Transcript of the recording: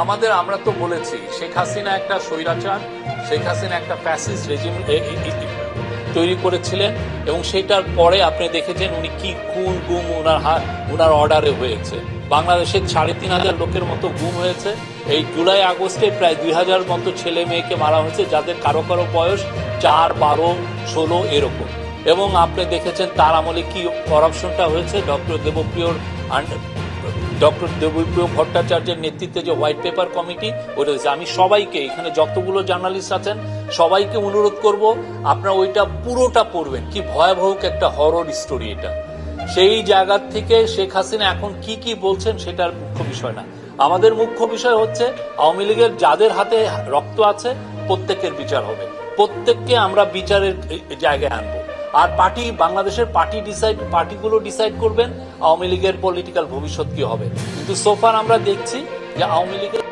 আমরা তো বলেছি শেখ হাসিনা একটা স্বৈরাচার, শেখ হাসিনা একটা ফ্যাসিস্ট রেজিম তৈরি করেছিলেন এবং সেটার পরে আপনি দেখেছেন উনি কি খুন গুম ওনার অর্ডারে হয়েছে। বাংলাদেশের 3,500 লোকের মতো গুম হয়েছে। এই জুলাই আগস্টে প্রায় 2,000 মতো ছেলে মেয়েকে মারা হয়েছে, যাদের কারো কারো বয়স 4, 12, 16 এরকম। এবং আপনি দেখেছেন তার আমলে কি করাপশনটা হয়েছে। ডক্টর দেবপ্রিয় ভট্টাচার্যের নেতৃত্বে যে হোয়াইট পেপার কমিটি ওইটা হয়েছে। আমি সবাইকে, এখানে যতগুলো জার্নালিস্ট আছেন সবাইকে অনুরোধ করব আপনারা ওইটা পুরোটা পড়বেন। কি ভয়াবহ একটা হরর স্টোরি এটা। সেই জায়গা থেকে শেখ হাসিনা এখন কি কি বলছেন সেটার মুখ্য বিষয় না। আমাদের মুখ্য বিষয় হচ্ছে আওয়ামী লীগের যাদের হাতে রক্ত আছে প্রত্যেকের বিচার হবে, প্রত্যেককে আমরা বিচারের জায়গায় আনবো। আর বাংলাদেশের পার্টিগুলো ডিসাইড করবেন আওয়ামী লীগের পলিটিক্যাল ভবিষ্যৎ কি হবে। কিন্তু সোফার আমরা দেখছি যে আওয়ামী লীগের